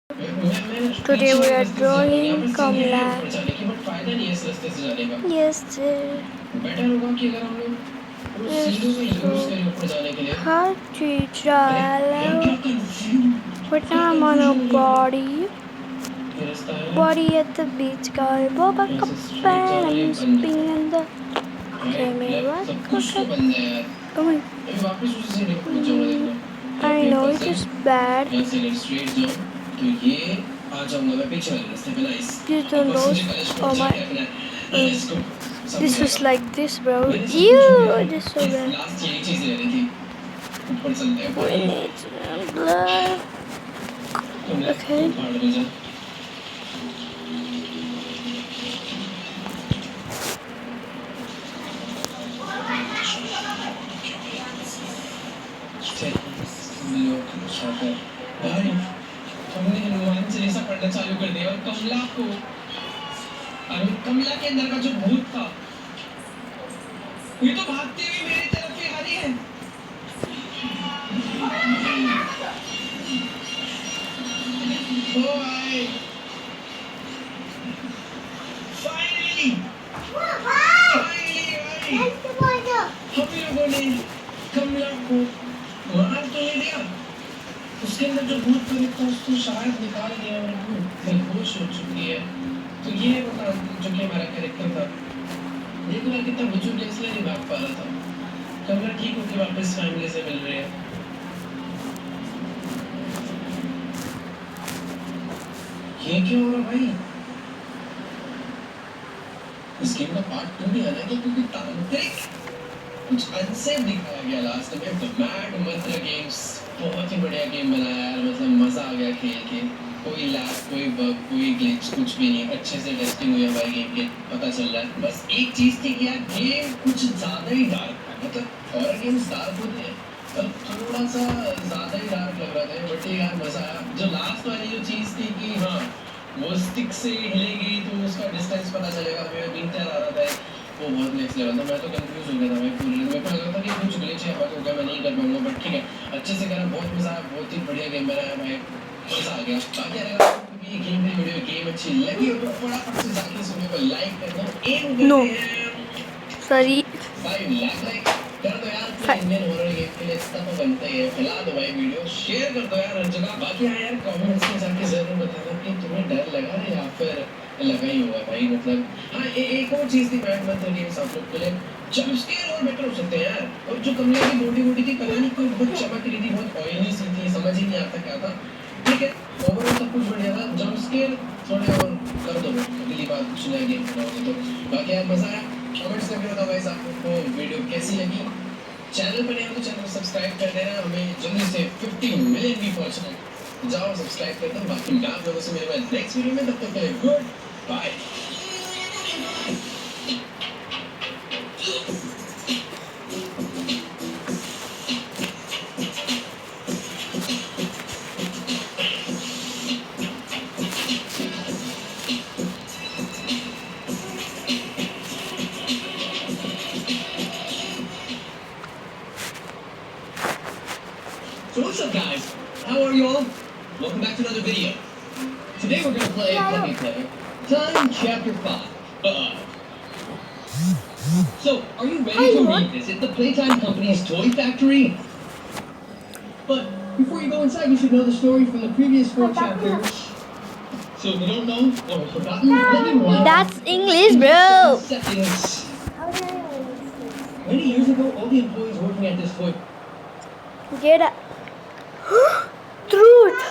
Today we are drawing Kamla. Yes, sir. Hard to draw. But now I'm on a body at the beach, guy. Boba Kapan. I'm spinning in the camera. Oh my. I know it is bad. Please don't lose. Oh my. This was like this, bro. Ew, this is so bad. We need blood. Okay. हमने हनुमान चालीसा पढ़ना चालू कर दिया और कमला के अंदर का जो भूत था ये तो भागती हुई मेरी तरफ ही आ रही है। ओ भाई फाइनली हम लोगों ने कमला को मार तो नहीं दिया, उसके अंदर जो भूत प्रेत था उसको शायद निकाल दिया और वो बेहोश हो चुकी है। तो ये बता जो कि हमारा कैरेक्टर था, देखो ना कितना बुजुर्ग है इसलिए नहीं भाग पा रहा था। कमला ठीक होके वापस फैमिली से मिल रही है। ये क्यों हो रहा भाई? इस गेम का पार्ट 2 भी आना है क्योंकि तांत्रिक कुछ अनसेफ दिखाया गया लास्ट में। द मैड मंत्र गेम्स बहुत ही बढ़िया गेम बनाया यार, मतलब मजा आ गया खेल के। कोई लैग, कोई बग, कोई ग्लिच, कुछ भी नहीं, अच्छे से टेस्टिंग हुई है भाई गेम के, पता चल रहा है। बस एक चीज थी कि यार गेम कुछ ज्यादा ही डार्क है, मतलब हॉरर गेम्स डार्क होते हैं पर थोड़ा सा ज्यादा ही डार्क लग रहा था, बट यार मजा आया। जो लास्ट वाली जो चीज थी कि हाँ वो स्टिक से हिलेगी तो उसका डिस्टेंस पता चलेगा, हमें बीटर आ रहा था, वो बहुत नेक्स्ट लेवल था। मैं तो कंफ्यूज हो गया था भाई पूरी, मेरे को लगा था कि कुछ ग्लिच है बग होगा, मैं नहीं कर पाऊंगा, बट ठीक है अच्छे से करा, बहुत मजा आया, बहुत ही बढ़िया गेम बनाया भाई, मजा आ गया। बाकी अगर आपको ये गेम की वीडियो गेम अच्छी लगी हो तो फटाफट से जाके इस वीडियो को लाइक कर दो। एम No. करते हैं Sorry. 5 लाख लाइक कर दो यार, इंडियन हॉरर गेम के लिए इतना तो बनता ही है। फैला दो भाई वीडियो, शेयर कर दो यार हर जगह। बाकी हाँ यार कमेंट्स में जाके जरूर बताना कि तुम्हें डर लगा या फिर लगा ही होगा भाई, मतलब हाँ एक और चीज थी मैड मंत्र गेम्स आप लोग के लिए, जंप स्केयर और बेटर हो सकते हैं यार। और जो कमला की बॉडी थी पता नहीं कोई बहुत चमक रही थी, बहुत ऑयली सी थी, समझ ही नहीं आता क्या था। ठीक है ओवरऑल सब कुछ बढ़िया था, जंप स्केयर थोड़े और कर दो अगली बार कुछ नया गेम बनाओगे तो। बाकी यार मजा आया, कमेंट्स करके बताओ गाइस आपको वीडियो कैसी लगी। चैनल पर नए हो तो चैनल को सब्सक्राइब कर देना, हमें जल्दी से 50 मिलियन भी पहुंचना है, जाओ सब्सक्राइब कर दो। बाकी मैं आप लोगों से मिलूंगा नेक्स्ट वीडियो में, तब तक के लिए goodbye. So what's up guys, how are you all? Welcome back to another video. Today we're going to play Puppy Play Time Chapter 5. So, are you ready to revisit the Playtime Company's toy factory? But before you go inside, you should know the story from the previous 4 chapters. So if you don't know or have forgotten, let me remind you. That's English, bro. Seconds. Many years ago, all the employees working at this toy Get up. Truth.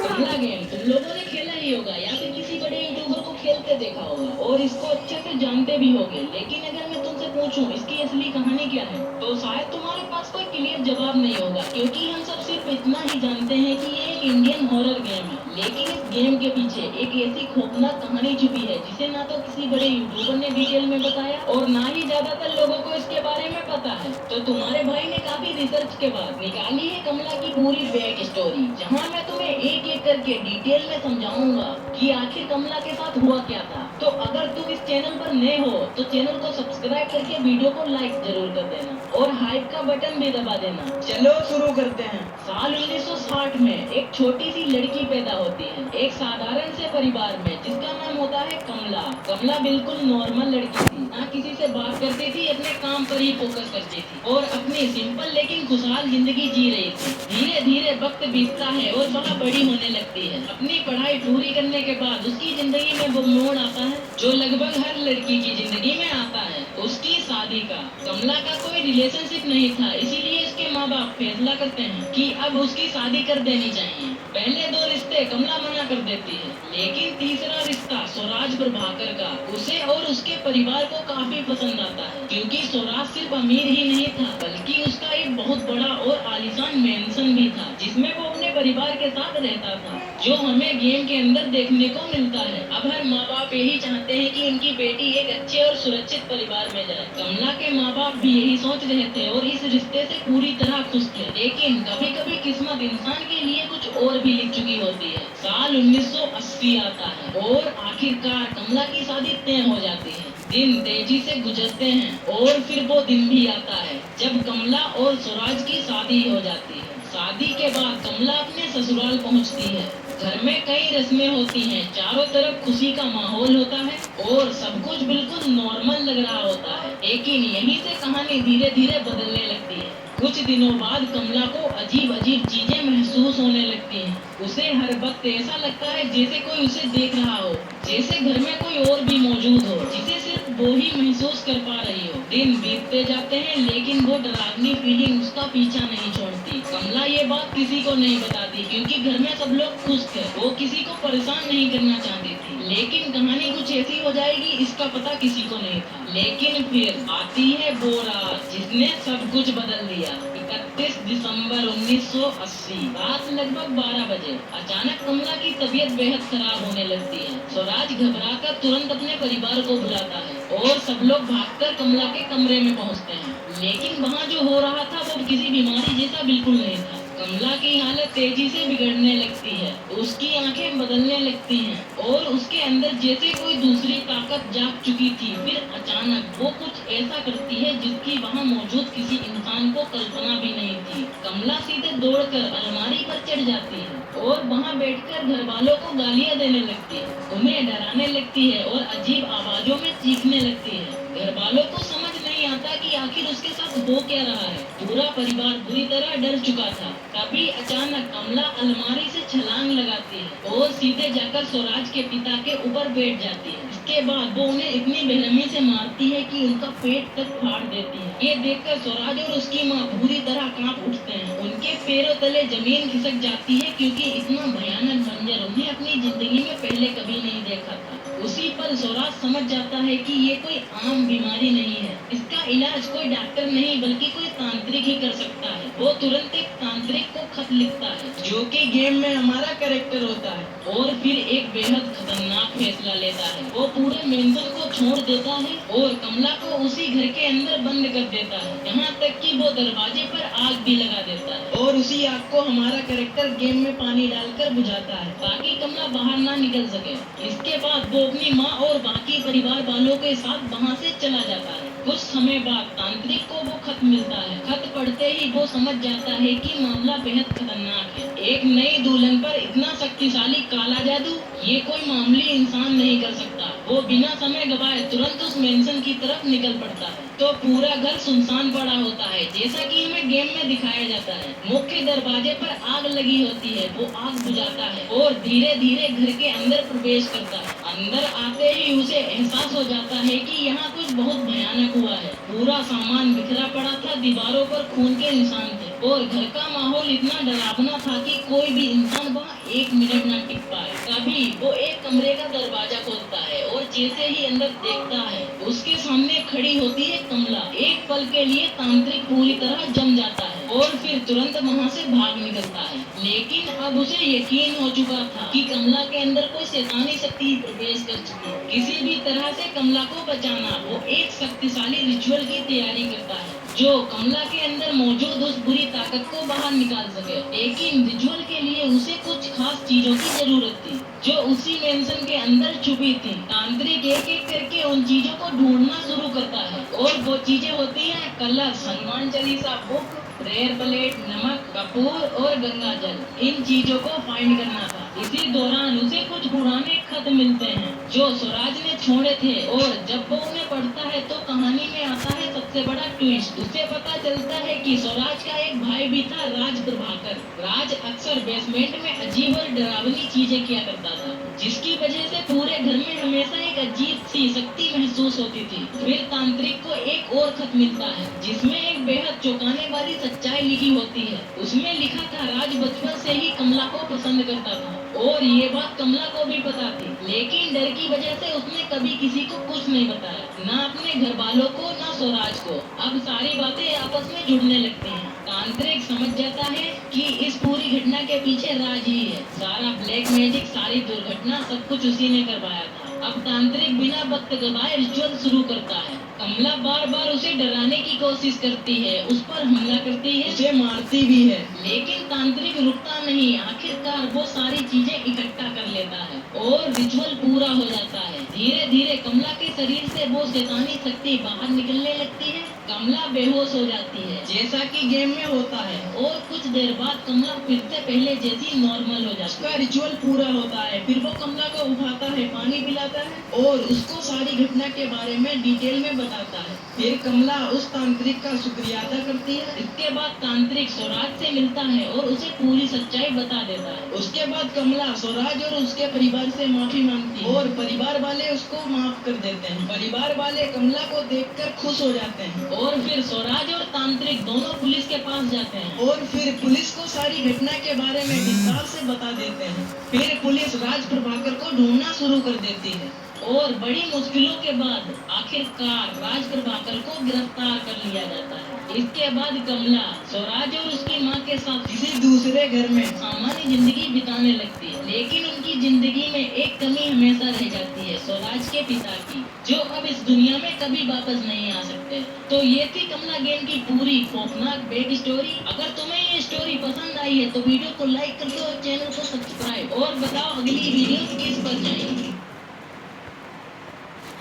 पहला game तुम लोगों ने खेला ही होगा या फिर किसी बड़े यूट्यूबर को खेलते देखा होगा और इसको अच्छे से जानते भी होगे, लेकिन अगर मैं तुमसे पूछूं इसकी असली कहानी क्या है तो शायद तुम्हारे पास कोई क्लियर जवाब नहीं होगा, क्योंकि हम सब सिर्फ इतना ही जानते हैं कि ये एक इंडियन हॉरर गेम है। लेकिन इस गेम के पीछे एक ऐसी खौफनाक कहानी छुपी है जिसे ना तो किसी बड़े यूट्यूबर ने डिटेल में बताया और ना ही ज्यादातर लोगों को इसके बारे में पता है। तो तुम्हारे भाई ने काफी रिसर्च के बाद निकाली है कमला की पूरी बैक स्टोरी, जहाँ मैं तुम्हें एक एक करके डिटेल में समझाऊंगा कि आखिर कमला के साथ हुआ क्या था। तो अगर तुम इस चैनल पर नए हो तो चैनल को सब्सक्राइब करके वीडियो को लाइक जरूर कर देना और हाइप का बटन भी दबा देना। चलो शुरू करते हैं। साल 1960 में एक छोटी सी लड़की पैदा होती है एक साधारण से परिवार में जिसका नाम होता है कमला। कमला बिल्कुल नॉर्मल लड़की थी, ना किसी से बात करती थी, अपने काम पर ही फोकस करती थी और अपनी सिंपल लेकिन खुशहाल जिंदगी जी रही थी। धीरे धीरे वक्त बीतता है और वह बड़ी होने लगती है। अपनी पढ़ाई पूरी करने के बाद उसकी जिंदगी में वो मोड़ आता है जो लगभग हर लड़की की जिंदगी में आता है, उसकी शादी का। कमला का कोई रिलेशनशिप नहीं था, इसीलिए इसके माँ बाप फैसला करते हैं कि अब उसकी शादी कर देनी चाहिए। पहले 2 रिश्ते कमला मना कर देती है, लेकिन तीसरा रिश्ता स्वराज प्रभाकर का उसे और उसके परिवार को काफी पसंद आता है, क्योंकि स्वराज सिर्फ अमीर ही नहीं था बल्कि उसका एक बहुत बड़ा और आलीशान मेंशन भी था जिसमें वो अपने परिवार के साथ रहता था, जो हमें गेम के अंदर देखने को मिलता है। अब हर माँ बाप यही चाहते हैं कि उनकी बेटी एक अच्छे और सुरक्षित परिवार में जाए। कमला के माँ बाप भी यही सोच रहे थे और इस रिश्ते से पूरी तरह खुश थे, लेकिन कभी कभी किस्मत इंसान के लिए कुछ और भी लिख चुकी होती है। साल 1980 आता है और आखिरकार कमला की शादी तय हो जाती है। दिन तेजी से गुजरते हैं और फिर वो दिन भी आता है जब कमला और स्वराज की शादी हो जाती है। शादी के बाद कमला अपने ससुराल पहुंचती है। घर में कई रस्में होती हैं, चारों तरफ खुशी का माहौल होता है और सब कुछ बिल्कुल नॉर्मल लग रहा होता है, लेकिन यहीं से कहानी धीरे धीरे बदलने लगती है। कुछ दिनों बाद कमला को अजीब अजीब चीजें महसूस होने लगती हैं। उसे हर वक्त ऐसा लगता है जैसे कोई उसे देख रहा हो, जैसे घर में कोई और भी मौजूद हो जिसे सिर्फ वो ही महसूस कर पा रही हो। दिन बीतते जाते हैं लेकिन वो डरावनी फीलिंग उसका पीछा नहीं छोड़ती। कमला ये बात किसी को नहीं बताती क्योंकि घर में सब लोग खुश थे, वो किसी को परेशान नहीं करना चाहती थी, लेकिन कहानी कुछ ऐसी हो जाएगी इसका पता किसी को नहीं था। लेकिन फिर आती है वो रात जिसने सब कुछ बदल दिया। 31 दिसंबर 1980 रात लगभग 12 बजे अचानक कमला की तबीयत बेहद खराब होने लगती है। स्वराज घबराकर तुरंत अपने परिवार को बुलाता है और सब लोग भागकर कमला के कमरे में पहुंचते हैं, लेकिन वहाँ जो हो रहा था वो किसी बीमारी जैसा बिल्कुल नहीं था। कमला की हालत तेजी से बिगड़ने लगती है, उसकी आंखें बदलने लगती हैं और उसके अंदर जैसे कोई दूसरी ताकत जाग चुकी थी। फिर अचानक वो कुछ ऐसा करती है जिसकी वहाँ मौजूद किसी इंसान को कल्पना भी नहीं थी। कमला सीधे दौड़कर अलमारी पर चढ़ जाती है और वहाँ बैठकर घर वालों को गालियाँ देने लगती है, उन्हें डराने लगती है और अजीब आवाजों में चीखने लगती है। घर वालों को समझ नहीं आता कि आखिर उसके साथ हो क्या रहा है। पूरा परिवार बुरी तरह डर चुका था। तभी अचानक कमला अलमारी से छलांग लगाती है और सीधे जाकर स्वराज के पिता के ऊपर बैठ जाती है। इसके बाद वो उन्हें इतनी बेरहमी से मारती है कि उनका पेट तक फाड़ देती है। ये देखकर स्वराज और उसकी माँ बुरी तरह कांप उठते हैं, उनके पैरों तले जमीन खिसक जाती है क्योंकि इतना भयानक मंजर उन्हें अपनी जिंदगी में पहले कभी नहीं देखा था। उसी पर स्वराज समझ जाता है कि ये कोई आम बीमारी नहीं है, इसका इलाज कोई डॉक्टर नहीं बल्कि कोई तांत्रिक ही कर सकता है। वो तुरंत एक तांत्रिक को खत लिखता है जो कि गेम में हमारा कैरेक्टर होता है और फिर एक बेहद खतरनाक फैसला लेता है। वो पूरे मेंशन को छोड़ देता है और कमला को उसी घर के अंदर बंद कर देता है, यहाँ तक कि वो दरवाजे पर आग भी लगा देता है और उसी आग को हमारा कैरेक्टर गेम में पानी डालकर बुझाता है ताकि कमला बाहर ना निकल सके। इसके बाद वो अपनी माँ और बाकी परिवार वालों के साथ वहाँ से चला जाता है। कुछ समय बाद तांत्रिक को वो खत मिलता है। खत पढ़ते ही वो समझ जाता है कि मामला बेहद खतरनाक है। एक नई दुल्हन पर इतना शक्तिशाली काला जादू ये कोई मामूली इंसान नहीं कर सकता। वो बिना समय गवाए तुरंत उस मेंशन की तरफ निकल पड़ता है तो पूरा घर सुनसान पड़ा होता है जैसा कि हमें गेम में दिखाया जाता है। मुख्य दरवाजे पर आग लगी होती है, वो आग बुझाता है और धीरे धीरे घर के अंदर प्रवेश करता है। अंदर आते ही उसे एहसास हो जाता है कि यहाँ कुछ बहुत भयानक हुआ है। पूरा सामान बिखरा पड़ा था, दीवारों पर खून के निशान थे और घर का माहौल इतना डरावना था कि कोई भी इंसान वहाँ 1 मिनट न टिक पाए। तभी वो एक कमरे का दरवाजा खोलता है और जैसे ही अंदर देखता है उसके सामने खड़ी होती है कमला। एक पल के लिए तांत्रिक पूरी तरह जम जाता है और फिर तुरंत वहाँ से भाग निकलता है, लेकिन अब उसे यकीन हो चुका था कि कमला के अंदर कोई शैतानी शक्ति प्रवेश कर चुकी है। किसी भी तरह से कमला को बचाना वो एक शक्तिशाली रिचुअल की तैयारी करता है। जो कमला के अंदर मौजूद उस बुरी ताकत को बाहर निकाल सके। लेकिन रिचुअल के लिए उसे कुछ खास चीजों की जरूरत थी जो उसी मेंशन के अंदर छुपी थी। तांत्रिक एक एक करके उन चीजों को ढूंढना शुरू करता है और वो चीजें होती हैं कलश, Hanuman Chalisa book, rare plate, नमक, कपूर और गंगा जल। इन चीजों को फाइंड करना था। इसी दौरान उसे कुछ पुराने खत मिलते हैं जो स्वराज ने छोड़े थे और जब वो उन्हें पढ़ता है तो कहानी में आता है सबसे बड़ा ट्विस्ट। उसे पता चलता है कि स्वराज का एक भाई भी था, राज प्रभाकर। राज अक्सर बेसमेंट में अजीब और डरावनी चीजें किया करता था जिसकी वजह से पूरे घर में हमेशा एक अजीब सी शक्ति महसूस होती थी। फिर तांत्रिक को एक और खत मिलता है जिसमें एक बेहद चौंकाने वाली सच्चाई लिखी होती है। उसमें लिखा था राज बचपन से ही कमला को पसंद करता था और ये बात कमला को भी पता थी, लेकिन डर की वजह से उसने कभी किसी को कुछ नहीं बताया, ना अपने घर वालों को ना स्वराज को। अब सारी बातें आपस में जुड़ने लगती हैं। तांत्रिक समझ जाता है कि इस पूरी घटना के पीछे राज ही है। सारा ब्लैक मैजिक, सारी दुर्घटना, सब कुछ उसी ने करवाया था। अब तांत्रिक बिना वक्त गवाए रिचुअल शुरू करता है। कमला बार बार उसे डराने की कोशिश करती है, उस पर हमला करती है, उसे मारती भी है, लेकिन तांत्रिक रुकता नहीं। आखिरकार वो सारी चीजें इकट्ठा कर लेता है और रिचुअल पूरा हो जाता है। धीरे धीरे कमला के शरीर से वो शैतानी शक्ति बाहर निकलने लगती है। कमला बेहोश हो जाती है जैसा कि गेम में होता है और कुछ देर बाद कमला फिर से पहले जैसी नॉर्मल हो जाती है। उसका रिचुअल पूरा होता है। फिर वो कमला को उठाता है, पानी पिलाता है और उसको सारी घटना के बारे में डिटेल में बताता है। फिर कमला उस तांत्रिक का शुक्रिया अदा करती है। इसके बाद तांत्रिक स्वराज से मिलता है और उसे पूरी सच्चाई बता देता है। उसके बाद कमला स्वराज और उसके परिवार से माफी मांगती है और परिवार वाले उसको माफ कर देते हैं। परिवार वाले कमला को देखकर खुश हो जाते हैं और फिर स्वराज और तांत्रिक दोनों पुलिस के पास जाते हैं और फिर पुलिस को सारी घटना के बारे में विस्तार से बता देते हैं। फिर पुलिस राज प्रभाकर को ढूंढना शुरू कर देती है और बड़ी मुश्किलों के बाद आखिरकार राज प्रभाकर को गिरफ्तार कर लिया जाता है। इसके बाद कमला स्वराज और उसकी माँ के साथ किसी दूसरे घर में सामान्य जिंदगी बिताने लगती है, लेकिन उनकी जिंदगी में एक कमी हमेशा रह जाती है, स्वराज के पिता की, जो अब इस दुनिया में कभी वापस नहीं आ सकते। तो ये थी कमला गेम की पूरी खौफनाक बैक स्टोरी। अगर तुम्हें ये स्टोरी पसंद आई है तो वीडियो को लाइक कर दो और चैनल को सब्सक्राइब, और बताओ अगली वीडियो किस पर जाएंगी।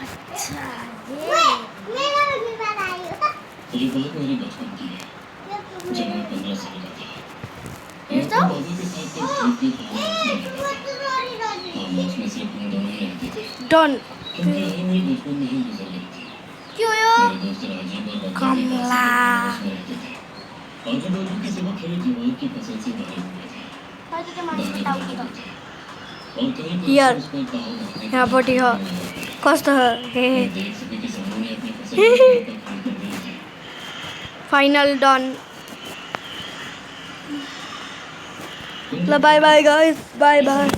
अच्छा ये बात मेरे बचपन की है जब मैं 15 साल का था। ये मैं तो? अपने दादा के साथ तब फार्म हाउस में सिर्फ हम दोनों ही रहते थे डन क्योंकि यही मेरी बचपन में ही गुजर गई थी। क्यों यो मेरे दोस्त राजीव और बब्बू के कमला। पास में रहते थे। आजू बाजू की सिवा खेल जवान की फसल से भरे हुए थे। दाने भरे हुए थे और कहीं पर यार, उस पर ताव मारने यहाँ पर देखो कष्ट है मैं देख सभी किसानों ने अपनी फसल को खड़ी कर दी थी। Final done. Bye bye guys, bye bye.